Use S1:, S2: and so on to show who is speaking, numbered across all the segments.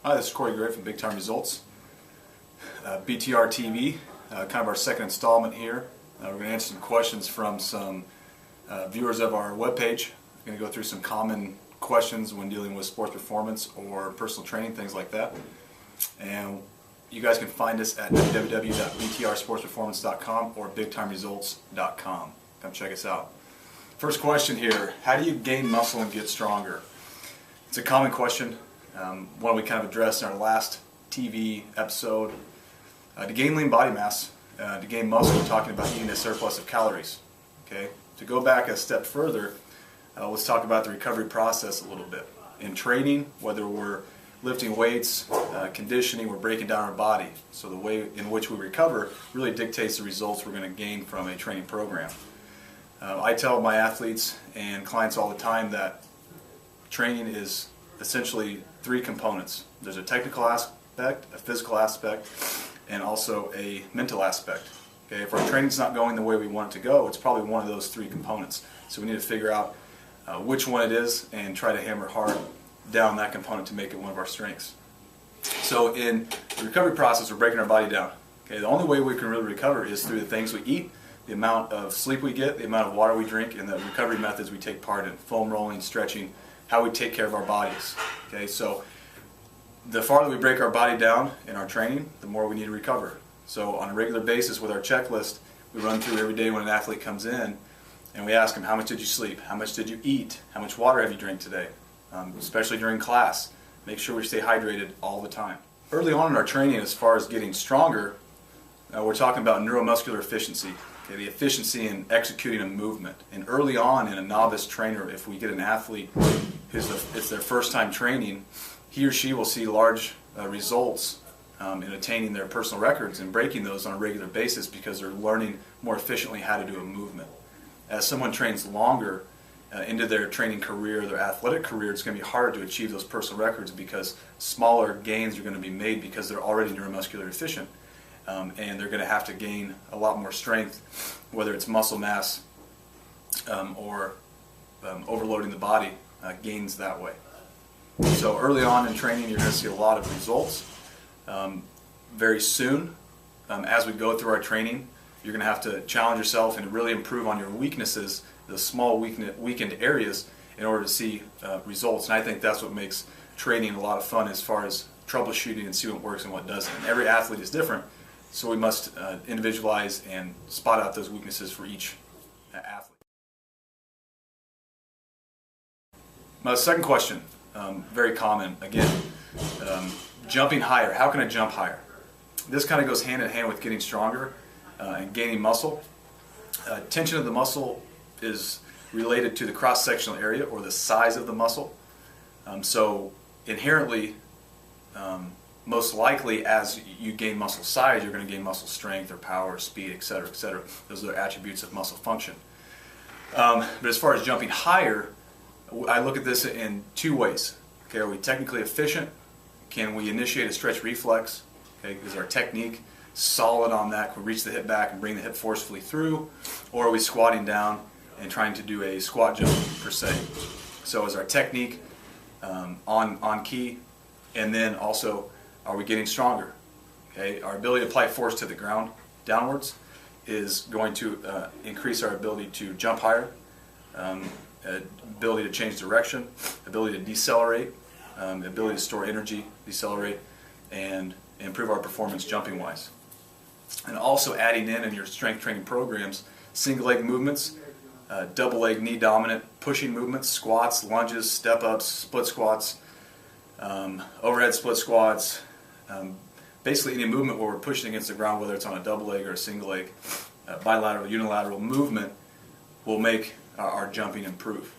S1: Hi, this is Corey Gray from BigTime Results. BTR TV, kind of our second installment here. We're going to answer some questions from some viewers of our webpage. We're going to go through some common questions when dealing with sports performance or personal training, things like that. And you guys can find us at www.btrsportsperformance.com or bigtimeresults.com. Come check us out. First question here, how do you gain muscle and get stronger? It's a common question, one we kind of addressed in our last TV episode. To gain lean body mass, to gain muscle, we're talking about eating a surplus of calories. Okay? To go back a step further, let's talk about the recovery process a little bit. In training, whether we're lifting weights, conditioning, we're breaking down our body. So the way in which we recover really dictates the results we're going to gain from a training program. I tell my athletes and clients all the time that training is essentially three components. There's a technical aspect, a physical aspect, and also a mental aspect. Okay? If our training's not going the way we want it to go, it's probably one of those three components. So we need to figure out which one it is and try to hammer hard down that component to make it one of our strengths. So in the recovery process, we're breaking our body down. Okay? The only way we can really recover is through the things we eat, the amount of sleep we get, the amount of water we drink, and the recovery methods we take part in, foam rolling, stretching, how we take care of our bodies. Okay, so the farther we break our body down in our training, the more we need to recover. So on a regular basis with our checklist, we run through every day when an athlete comes in, and we ask them, how much did you sleep? How much did you eat? How much water have you drank today? Especially during class. Make sure we stay hydrated all the time. Early on in our training, as far as getting stronger, we're talking about neuromuscular efficiency. Okay, the efficiency in executing a movement. And early on in a novice trainer, if we get an athlete it's their first time training, he or she will see large results in attaining their personal records and breaking those on a regular basis because they're learning more efficiently how to do a movement. As someone trains longer into their training career, their athletic career, it's going to be harder to achieve those personal records because smaller gains are going to be made because they're already neuromuscular efficient. And they're going to have to gain a lot more strength, whether it's muscle mass or overloading the body, gains that way. So early on in training, you're going to see a lot of results. Very soon, as we go through our training, you're going to have to challenge yourself and really improve on your weaknesses, the small weakened areas, in order to see results. And I think that's what makes training a lot of fun as far as troubleshooting and see what works and what doesn't. And every athlete is different. So we must individualize and spot out those weaknesses for each athlete. My second question, very common, again, jumping higher. How can I jump higher? This kind of goes hand in hand with getting stronger and gaining muscle. Tension of the muscle is related to the cross-sectional area or the size of the muscle. So inherently, most likely, as you gain muscle size, you're going to gain muscle strength or power, speed, etc., etc. Those are attributes of muscle function. But as far as jumping higher, I look at this in two ways. Okay, are we technically efficient? Can we initiate a stretch reflex? Okay, is our technique solid on that? Can we reach the hip back and bring the hip forcefully through? Or are we squatting down and trying to do a squat jump per se? So is our technique on key? And then also, are we getting stronger? Okay, our ability to apply force to the ground downwards is going to increase our ability to jump higher, ability to change direction, ability to decelerate, ability to store energy, decelerate, and improve our performance jumping wise. And also adding in your strength training programs, single leg movements, double leg knee dominant pushing movements, squats, lunges, step ups, split squats, overhead split squats, basically any movement where we're pushing against the ground, whether it's on a double leg or a single leg, bilateral, unilateral movement will make our jumping improve.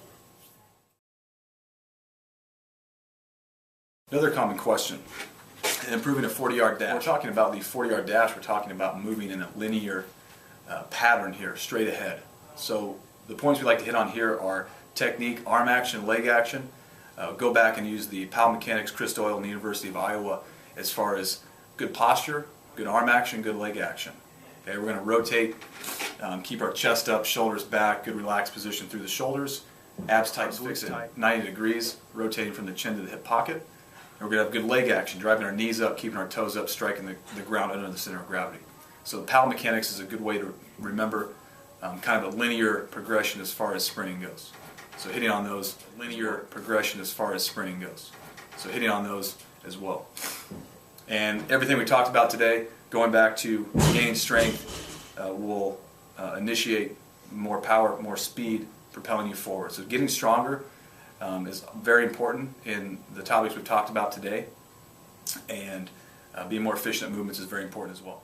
S1: Another common question, improving a 40-yard dash. When we're talking about the 40-yard dash, we're talking about moving in a linear pattern here, straight ahead. So the points we like to hit on here are technique, arm action, leg action. Go back and use the Powell Mechanics Chris Doyle in the University of Iowa as far as good posture, good arm action, good leg action. Okay, we're going to rotate, keep our chest up, shoulders back, good relaxed position through the shoulders, abs tight, fix it 90 degrees, rotating from the chin to the hip pocket. And we're going to have good leg action, driving our knees up, keeping our toes up, striking the ground under the center of gravity. So the paddle mechanics is a good way to remember kind of a linear progression as far as sprinting goes. So hitting on those, linear progression as far as sprinting goes. So hitting on those as well. And everything we talked about today, going back to gain strength, will initiate more power, more speed, propelling you forward. So getting stronger is very important in the topics we've talked about today, and being more efficient at movements is very important as well.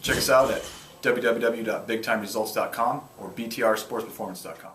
S1: Check us out at www.bigtimeresults.com or btrsportsperformance.com.